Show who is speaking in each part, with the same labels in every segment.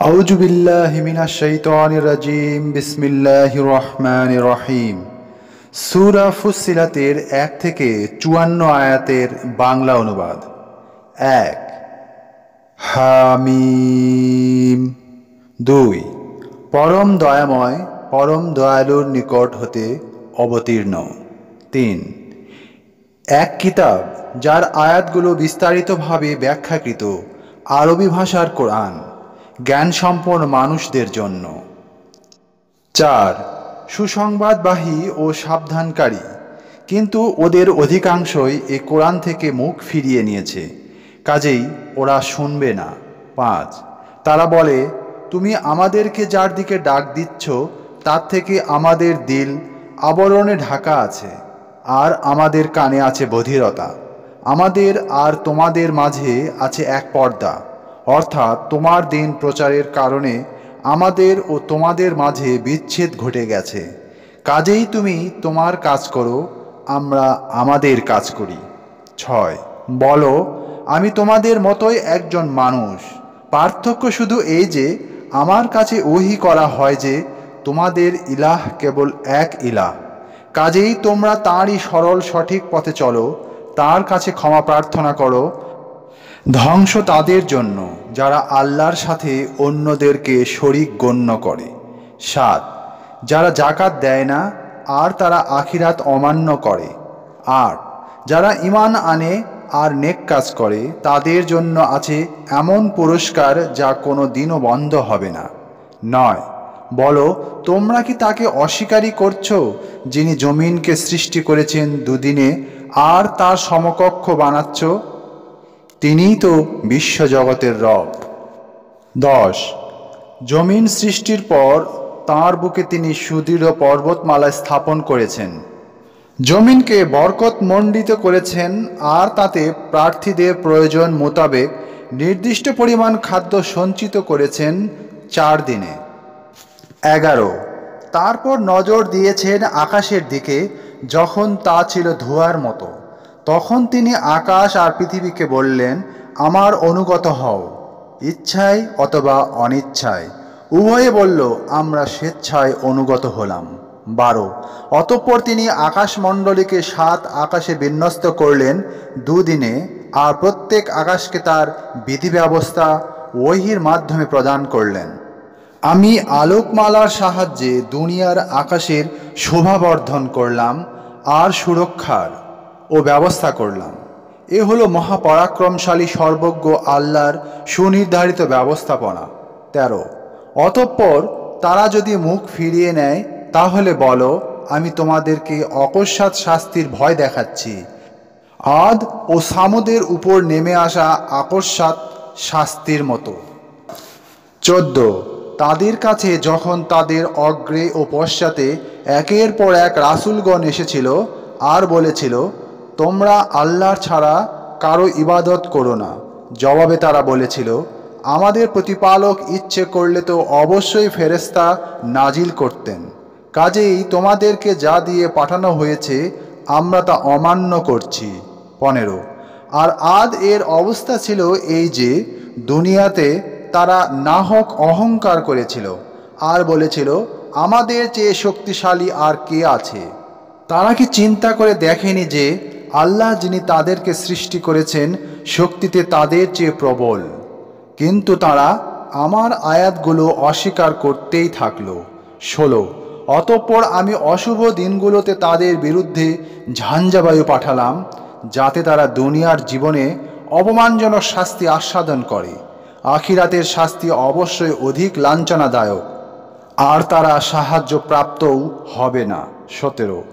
Speaker 1: আউযু বিল্লাহি মিনাশ শাইতানির রাজিম বিসমিল্লাহির রহমানির রহিম। সূরা ফুসসিলাতের ১ থেকে ৫৪ আয়াতের বাংলা অনুবাদ। ১ হামিম। ২ পরম দয়াময় পরম দয়ালুর নিকট হতে অবতীর্ণ। ৩ এক কিতাব যার আয়াতগুলো বিস্তারিতভাবে ব্যাখ্যাকৃত, আরবি ভাষার কোরআন, জ্ঞানসম্পন্ন মানুষদের জন্য। ৪ সুসংবাদবাহী ও সাবধানকারী, কিন্তু ওদের অধিকাংশই এ কোরআন থেকে মুখ ফিরিয়ে নিয়েছে, কাজেই ওরা শুনবে না। ৫ তারা বলে, তুমি আমাদেরকে যার দিকে ডাক দিচ্ছ তার থেকে আমাদের দিল আবরণে ঢাকা আছে, আর আমাদের কানে আছে বধিরতা। আমাদের আর তোমাদের মাঝে আছে এক পর্দা, অর্থাৎ তোমার দিন প্রচারের কারণে আমাদের ও তোমাদের মাঝে বিচ্ছেদ ঘটে গেছে। কাজেই তুমি তোমার কাজ করো, আমরা আমাদের কাজ করি। ৬ বলো, আমি তোমাদের মতোই একজন মানুষ। পার্থক্য শুধু এই যে আমার কাছে ওহী করা হয় যে তোমাদের ইলাহ কেবল এক ইলাহ। কাজেই তোমরা তাঁরই সরল সঠিক পথে চলো, তার কাছে ক্ষমা প্রার্থনা করো। ধ্বংস তাদের জন্য যারা আল্লাহর সাথে অন্যদেরকে শরীক গণ্য করে। ৭ যারা জাকাত দেয় না আর তারা আখিরাত অমান্য করে। ৮ যারা ঈমান আনে আর নেক কাজ করে তাদের জন্য আছে এমন পুরস্কার যা কোনো দিনও বন্ধ হবে না। ৯ বলো, তোমরা কি তাকে অস্বীকারই করছো যিনি জমিনকে সৃষ্টি করেছেন দুদিনে আর তার সমকক্ষ বানাচ্ছ? তিনিই তো বিশ্বজগতের রব। ১০ জমিন সৃষ্টির পর তাঁর বুকে তিনি সুদৃঢ় পর্বতমালা স্থাপন করেছেন। জমিনকে বরকতমণ্ডিত করেছেন আর তাতে প্রার্থীদের প্রয়োজন মোতাবেক নির্দিষ্ট পরিমাণ খাদ্য সঞ্চিত করেছেন ৪ দিনে। ১১ তারপর নজর দিয়েছেন আকাশের দিকে, যখন তা ছিল ধোঁয়ার মতো। তখন তিনি আকাশ আর পৃথিবীকে বললেন, আমার অনুগত হও, ইচ্ছায় অথবা অনিচ্ছায়। উভয়ে বলল, আমরা স্বেচ্ছায় অনুগত হলাম। ১২ অতঃপর তিনি আকাশমণ্ডলীকে ৭ আকাশে বিন্যস্ত করলেন দুদিনে, আর প্রত্যেক আকাশকে তার বিধি ব্যবস্থা ওহীর মাধ্যমে প্রদান করলেন। আমি আলোকমালার সাহায্যে দুনিয়ার আকাশের শোভাবর্ধন করলাম আর সুরক্ষার ও ব্যবস্থা করলাম। এ হলো মহাপরাক্রমশালী সর্বজ্ঞ আল্লাহর সুনির্ধারিত ব্যবস্থাপনা। ১৩ অতঃপর তারা যদি মুখ ফিরিয়ে নেয় তাহলে বলো, আমি তোমাদেরকে অকস্মাৎ শাস্তির ভয় দেখাচ্ছি। আদ ও সামুদের উপর নেমে আসা আকস্মাৎ শাস্তির মতো। ১৪ তাদের কাছে যখন তাদের অগ্রে ও পশ্চাতে একের পর এক রাসূলগণ এসেছিল আর বলেছিল, তোমরা আল্লাহর ছাড়া কারো ইবাদত করো না, জবাবে তারা বলেছিল, আমাদের প্রতিপালক ইচ্ছে করলে তো অবশ্যই ফেরেশতা নাজিল করতেন। কাজেই তোমাদেরকে যা দিয়ে পাঠানো হয়েছে আমরা তা অমান্য করছি। ১৫ আর আদ এর অবস্থা ছিল এই যে দুনিয়াতে তারা নাহক অহংকার করেছিল আর বলেছিল, আমাদের চেয়ে শক্তিশালী আর কে আছে? তারা কি চিন্তা করে দেখেনি যে আল্লাহ যিনি তাদেরকে সৃষ্টি করেছেন শক্তিতে তাদের চেয়ে প্রবল? কিন্তু তারা আমার আয়াতগুলো অস্বীকার করতেই থাকল। ১৬ অতঃপর আমি অশুভ দিনগুলোতে তাদের বিরুদ্ধে ঝঞ্ঝাবায়ু পাঠালাম, যাতে তারা দুনিয়ার জীবনে অপমানজনক শাস্তি আস্বাদন করে। আখিরাতের শাস্তি অবশ্যই অধিক লাঞ্ছনাদায়ক, আর তারা সাহায্য প্রাপ্তও হবে না। ১৭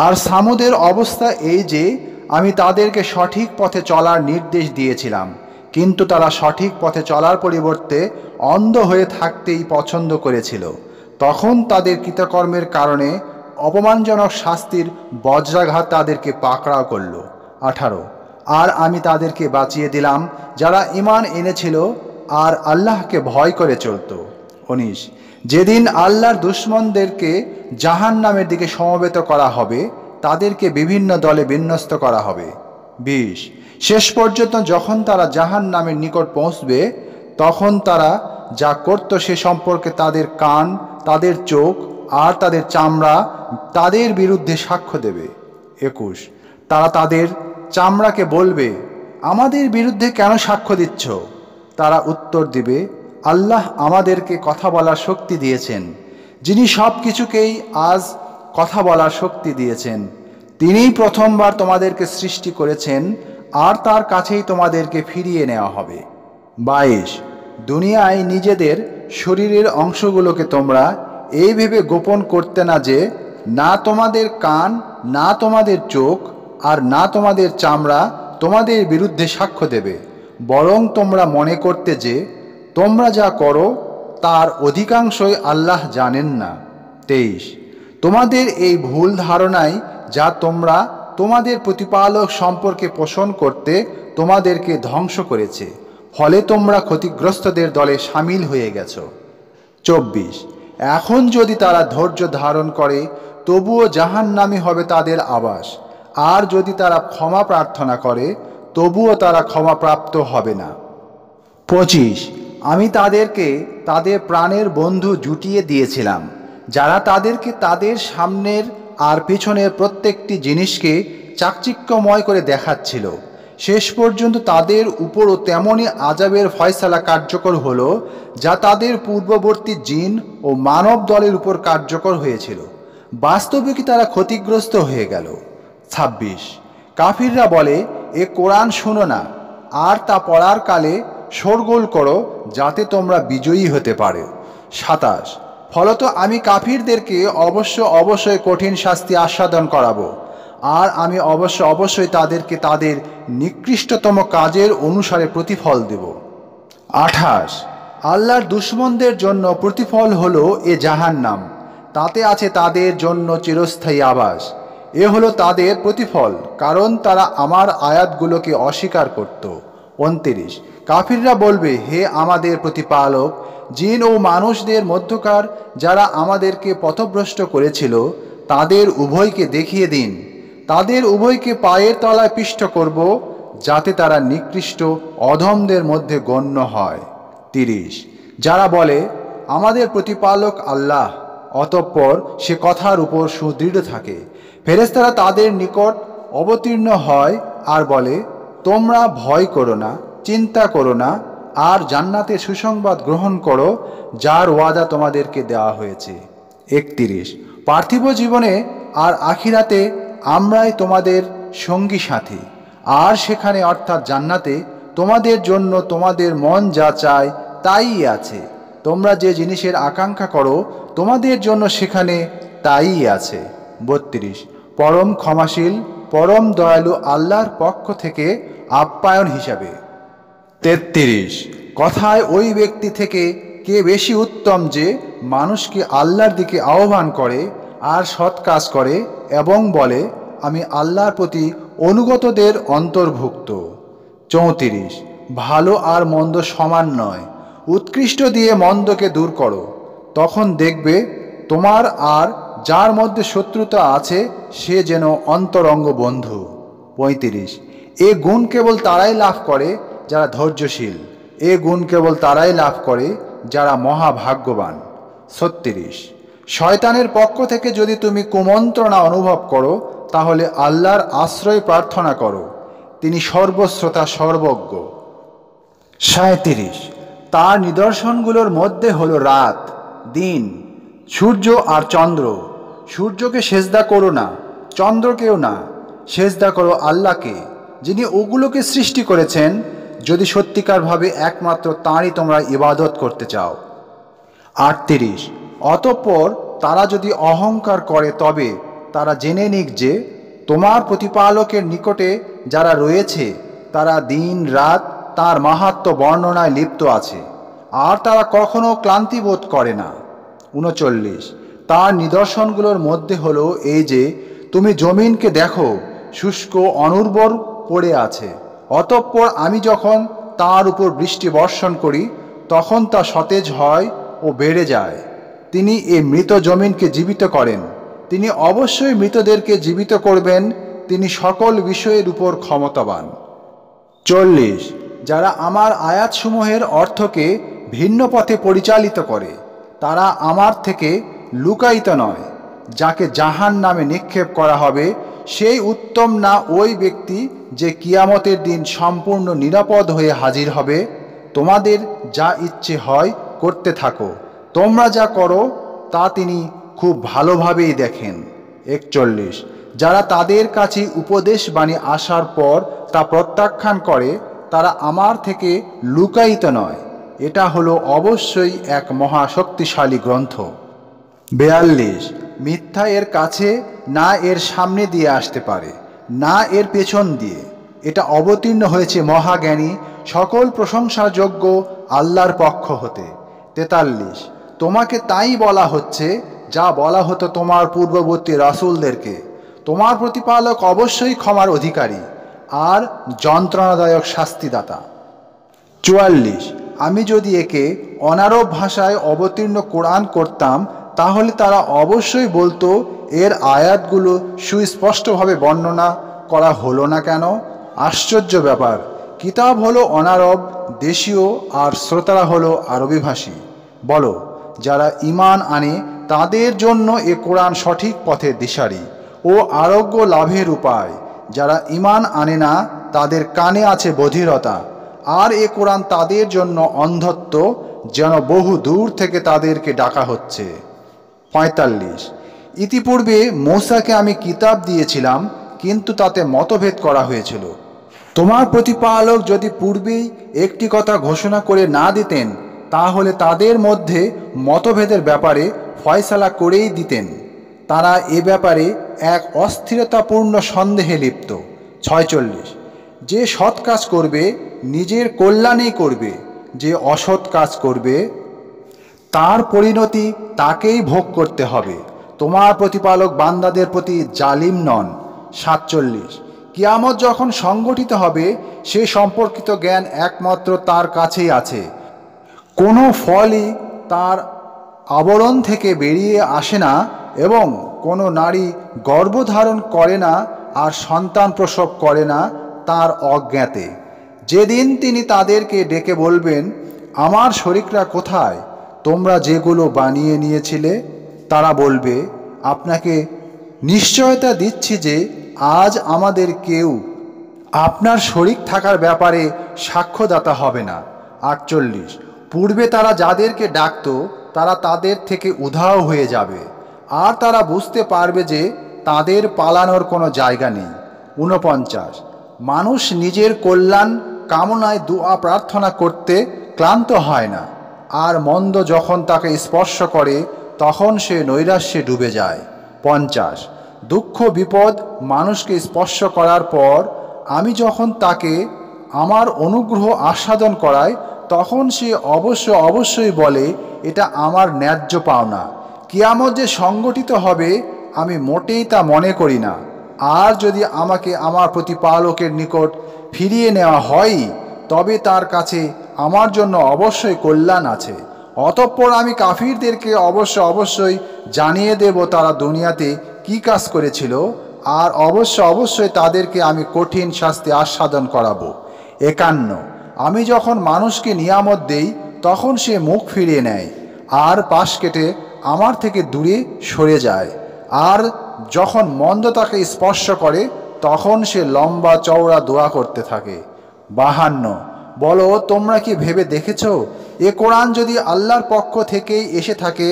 Speaker 1: আর সামুদের অবস্থা এই যে আমি তাদেরকে সঠিক পথে চলার নির্দেশ দিয়েছিলাম, কিন্তু তারা সঠিক পথে চলার পরিবর্তে অন্ধ হয়ে থাকতেই পছন্দ করেছিল। তখন তাদের কৃতকর্মের কারণে অপমানজনক শাস্তির বজ্রাঘাত তাদেরকে পাকড়াও করল। ১৮ আর আমি তাদেরকে বাঁচিয়ে দিলাম যারা ঈমান এনেছিল আর আল্লাহকে ভয় করে চলত। ১৯ যেদিন আল্লাহর দুশমনদেরকে জাহান্নামের দিকে সমবেত করা হবে, তাদেরকে বিভিন্ন দলে বিন্যস্ত করা হবে। ২০ শেষ পর্যন্ত যখন তারা জাহান্নামের নিকট পৌঁছবে তখন তারা যা করত সে সম্পর্কে তাদের কান, তাদের চোখ আর তাদের চামড়া তাদের বিরুদ্ধে সাক্ষ্য দেবে। 21, তারা তাদের চামড়াকে বলবে, আমাদের বিরুদ্ধে কেন সাক্ষ্য দিচ্ছ? তারা উত্তর দিবে, আল্লাহ আমাদেরকে কথা বলার শক্তি দিয়েছেন, যিনি সব কিছুকেই আজ কথা বলার শক্তি দিয়েছেন। তিনিই প্রথমবার তোমাদেরকে সৃষ্টি করেছেন আর তার কাছেই তোমাদেরকে ফিরিয়ে নেওয়া হবে। 22, দুনিয়ায় নিজেদের শরীরের অংশগুলোকে তোমরা এই ভেবে গোপন করতে না যে না তোমাদের কান, না তোমাদের চোখ আর না তোমাদের চামড়া তোমাদের বিরুদ্ধে সাক্ষ্য দেবে, বরং তোমরা মনে করতে যে তোমরা যা করো তার অধিকাংশই আল্লাহ জানেন না। 23, তোমাদের এই ভুল ধারণায় যা তোমরা তোমাদের প্রতিপালক সম্পর্কে পোষণ করতে তোমাদেরকে ধ্বংস করেছে, ফলে তোমরা ক্ষতিগ্রস্তদের দলে সামিল হয়ে গেছো। 24, এখন যদি তারা ধৈর্য ধারণ করে তবুও জাহান্নামী হবে তাদের আবাস, আর যদি তারা ক্ষমা প্রার্থনা করে তবুও তারা ক্ষমাপ্রাপ্ত হবে না। 25, আমি তাদেরকে তাদের প্রাণের বন্ধু জুটিয়ে দিয়েছিলাম, যারা তাদেরকে তাদের সামনের আর পিছনের প্রত্যেকটি জিনিসকে চাকচিক্যময় করে দেখাচ্ছিল। শেষ পর্যন্ত তাদের উপরও তেমনই আযাবের ফয়সালা কার্যকর হলো যা তাদের পূর্ববর্তী জিন ও মানব দলের উপর কার্যকর হয়েছিল। বাস্তবিকই তারা ক্ষতিগ্রস্ত হয়ে গেল। 26, কাফিররা বলে, এ কোরআন শোনো না আর তা পড়ার কালে শোরগোল করো যাতে তোমরা বিজয়ী হতে পারো। 27, ফলত আমি কাফিরদেরকে অবশ্যই কঠিন শাস্তি আস্বাদন করাবো, আর আমি অবশ্যই তাদেরকে তাদের নিকৃষ্টতম কাজের অনুসারে প্রতিফল দেব। 28, আল্লাহর দুশমনদের জন্য প্রতিফল হলো এ জাহান্নাম, তাতে আছে তাদের জন্য চিরস্থায়ী আবাস। এ হলো তাদের প্রতিফল, কারণ তারা আমার আয়াতগুলোকে অস্বীকার করত। 29, কাফিররা বলবে, হে আমাদের প্রতিপালক, জিন ও মানুষদের মধ্যকার যারা আমাদেরকে পথভ্রষ্ট করেছিল তাদের উভয়কে দেখিয়ে দিন, তাদের উভয়কে পায়ের তলায় পিষ্ট করব, যাতে তারা নিকৃষ্ট অধমদের মধ্যে গণ্য হয়। 30, যারা বলে আমাদের প্রতিপালক আল্লাহ, অতঃপর সে কথার উপর সুদৃঢ় থাকে, ফেরেশতারা তাদের নিকট অবতীর্ণ হয় আর বলে, তোমরা ভয় করো না, চিন্তা করো না, আর জান্নাতের সুসংবাদ গ্রহণ করো যার ওয়াদা তোমাদেরকে দেওয়া হয়েছে। 31, পার্থিব জীবনে আর আখিরাতে আমরাই তোমাদের সঙ্গী সাথী, আর সেখানে অর্থাৎ জান্নাতে তোমাদের জন্য তোমাদের মন যা চায় তাই আছে, তোমরা যে জিনিসের আকাঙ্ক্ষা করো তোমাদের জন্য সেখানে তাই আছে। 32, পরম ক্ষমাশীল পরম দয়ালু আল্লাহর পক্ষ থেকে আপ্যায়ন হিসাবে। 33, কথায় ওই ব্যক্তি থেকে কে বেশি উত্তম যে মানুষকে আল্লাহর দিকে আহ্বান করে আর সৎ কাজ করে এবং বলে, আমি আল্লাহর প্রতি অনুগতদের অন্তর্ভুক্ত। 34, ভালো আর মন্দ সমান নয়, উৎকৃষ্ট দিয়ে মন্দকে দূর করো, তখন দেখবে তোমার আর যার মধ্যে শত্রুতা আছে সে যেন অন্তরঙ্গ বন্ধু। 35, এ গুণ কেবল তারাই লাভ করে যারা ধৈর্যশীল, এ গুণ কেবল তারাই লাভ করে যারা মহাভাগ্যবান। 36, শয়তানের পক্ষ থেকে যদি তুমি কুমন্ত্রণা অনুভব করো তাহলে আল্লাহর আশ্রয় প্রার্থনা করো, তিনি সর্বশ্রোতা সর্বজ্ঞ। 37, তার নিদর্শনগুলোর মধ্যে হলো রাত, দিন, সূর্য আর চন্দ্র। সূর্যকে সেজদা করো না, চন্দ্রকেও না, সেজদা করো আল্লাহকে, যিনি ওগুলোকে সৃষ্টি করেছেন, যদি সত্যিকারভাবে একমাত্র তাঁরই তোমরা ইবাদত করতে চাও। 38, অতঃপর তারা যদি অহংকার করে তবে তারা জেনে নিক যে তোমার প্রতিপালকের নিকটে যারা রয়েছে তারা দিন রাত তাঁর মাহাত্ম্য বর্ণনায় লিপ্ত আছে, আর তারা কখনো ক্লান্তিবোধ করে না। 39, তার নিদর্শনগুলোর মধ্যে হলো এই যে তুমি জমিনকে দেখো, শুষ্ক অনুর্বর পড়ে আছে, অতঃপর আমি যখন তার উপর বৃষ্টি বর্ষণ করি তখন তা সতেজ হয় ও বেড়ে যায়। তিনি এই মৃত জমিনকে জীবিত করেন, তিনি অবশ্যই মৃতদেরকে জীবিত করবেন, তিনি সকল বিষয়ের উপর ক্ষমতাবান। 40, যারা আমার আয়াতসমূহের অর্থকে ভিন্ন পথে পরিচালিত করে, তারা আমার থেকে লুকায়িত নয়। যাকে জাহান্নামে নিক্ষেপ করা হবে সেই উত্তম না ওই ব্যক্তি যে কিয়ামতের দিন সম্পূর্ণ নিরাপদ হয়ে হাজির হবে। তোমাদের যা ইচ্ছে হয় করতে থাকো, তোমরা যা করো তা তিনি খুব ভালোভাবেই দেখেন। 41 যারা তাদের কাছে উপদেশ বাণী আসার পর তা প্রত্যাখ্যান করে তারা আমার থেকে লুকায়িত নয়। এটা হলো অবশ্যই এক মহাশক্তিশালী গ্রন্থ। 42 মিথ্যা এর কাছে না এর সামনে দিয়ে আসতে পারে না এর পেছন দিয়ে। এটা অবতীর্ণ হয়েছে মহাজ্ঞানী সকল প্রশংসাযোগ্য আল্লাহর পক্ষ হতে। 43 তোমাকে তাই বলা হচ্ছে যা বলা হতো তোমার পূর্ববর্তী রাসূলদেরকে, তোমার প্রতিপালক অবশ্যই ক্ষমার অধিকারী আর যন্ত্রণাদায়ক শাস্তিদাতা। 44 আমি যদি একে অনারব ভাষায় অবতীর্ণ কোরআন করতাম তাহলে তারা অবশ্যই বলতো এর আয়াতগুলো সুস্পষ্টভাবে বর্ণনা করা হলো না কেন। আশ্চর্য ব্যাপার, কিতাব হলো অনারব দেশীয় আর শ্রোতারা হলো আরবিভাষী। বলো, যারা ঈমান আনে তাদের জন্য এ কোরআন সঠিক পথের দিশারি ও আরোগ্য লাভের উপায়। যারা ঈমান আনে না তাদের কানে আছে বধিরতা, আর এ কোরআন তাদের জন্য অন্ধত্ব, যেন বহু দূর থেকে তাদেরকে ডাকা হচ্ছে। 45 ইতিপূর্বে মূসাকে আমি কিতাব দিয়েছিলাম কিন্তু তাতে মতভেদ করা হয়েছিল। তোমার প্রতিপালক যদি পূর্বেই একটি কথা ঘোষণা করে না দিতেন তাহলে তাদের মধ্যে মতভেদের ব্যাপারে ফয়সালা করেই দিতেন। তারা এ ব্যাপারে এক অস্থিরতাপূর্ণ সন্দেহে লিপ্ত। 46 যে সৎ কাজ করবে নিজের কল্যাণেই করবে, যে অসৎ কাজ করবে তার পরিণতি তাকেই ভোগ করতে হবে। তোমার প্রতিপালক বান্দাদের প্রতি জালিম নন। 47 কিয়ামত যখন সংগঠিত হবে সে সম্পর্কিত জ্ঞান একমাত্র তার কাছেই আছে। কোনো ফলই তার আবরণ থেকে বেরিয়ে আসে না এবং কোনো নারী গর্ভধারণ করে না আর সন্তান প্রসব করে না তার অজ্ঞাতে। যেদিন তিনি তাদেরকে ডেকে বলবেন, আমার শরীকরা কোথায় তোমরা যেগুলো বানিয়ে নিয়েছিলে? তারা বলবে, আপনাকে নিশ্চয়তা দিচ্ছি যে আজ আমাদের কেউ আপনার শরীক থাকার ব্যাপারে সাক্ষ্যদাতা হবে না। 48 পূর্বে তারা যাদেরকে ডাকত তারা তাদের থেকে উধাও হয়ে যাবে আর তারা বুঝতে পারবে যে তাদের পালানোর কোনো জায়গা নেই। 49 মানুষ নিজের কল্যাণ কামনায় দুআ প্রার্থনা করতে ক্লান্ত হয় না, আর মন্দ যখন তাকে স্পর্শ করে তখন সে নৈরাশ্যে ডুবে যায়। 50 দুঃখ বিপদ মানুষকে স্পর্শ করার পর আমি যখন তাকে আমার অনুগ্রহ আস্বাদন করাই তখন সে অবশ্যই বলে, এটা আমার ন্যায্য পাওনা। কিয়ামত যে সংগঠিত হবে আমি মোটেই তা মনে করি না। আর যদি আমাকে আমার প্রতিপালকের নিকট ফিরিয়ে নেওয়া হয় তবে তার কাছে আমার জন্য অবশ্যই কল্যাণ আছে। অতঃপর আমি কাফিরদেরকে অবশ্যই জানিয়ে দেব তারা দুনিয়াতে কি কাজ করেছিল, আর অবশ্যই তাদেরকে আমি কঠিন শাস্তি আস্বাদন করাবো। 51 আমি যখন মানুষকে নিয়ামত দেই তখন সে মুখ ফিরিয়ে নেয় আর পাশ কেটে আমার থেকে দূরে সরে যায়, আর যখন মন্দ তাকে স্পর্শ করে তখন সে লম্বা চওড়া দোয়া করতে থাকে। 52 বলো, তোমরা কি ভেবে দেখেছো এ কোরআন যদি আল্লাহর পক্ষ থেকেই এসে থাকে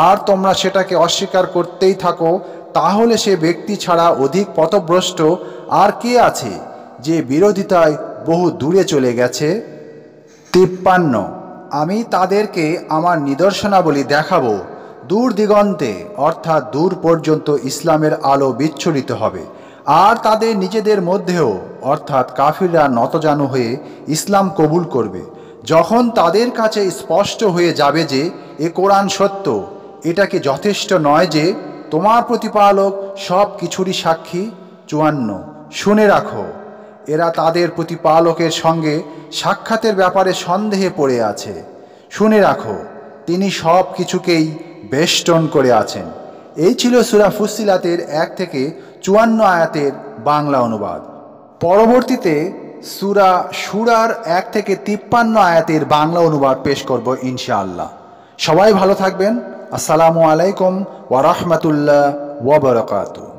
Speaker 1: আর তোমরা সেটাকে অস্বীকার করতেই থাকো তাহলে সে ব্যক্তি ছাড়া অধিক পথভ্রষ্ট আর কে আছে যে বিরোধিতায় বহু দূরে চলে গেছে। 53 আমি তাদেরকে আমার নিদর্শনাবলী দেখাবো। দূর দিগন্তে অর্থাৎ দূর পর্যন্ত ইসলামের আলো বিচ্ছুরিত হবে, আর তাদের নিজেদের মধ্যেও অর্থাৎ কাফিররা নতজানু হয়ে ইসলাম কবুল করবে। যখন তাদের কাছে স্পষ্ট হয়ে যাবে যে এ কোরআন সত্য, এটা কি যথেষ্ট নয় যে তোমার প্রতিপালক সব কিছুরই সাক্ষী? 54 শুনে রাখো, এরা তাদের প্রতিপালকের সঙ্গে সাক্ষাতের ব্যাপারে সন্দেহে পড়ে আছে। শুনে রাখো, তিনি সব কিছুকেই বেষ্টন করে আছেন। এই ছিল সূরা ফুসসিলাতের 1 থেকে 54 আয়াতের বাংলা অনুবাদ। পরবর্তীতে সূরা শুরার 1 থেকে 53 আয়াতের বাংলা অনুবাদ পেশ করব ইনশাআল্লাহ। সবাই ভালো থাকবেন। আসসালামু আলাইকুম ওয়া রাহমাতুল্লাহ ওয়া বারাকাতুহু।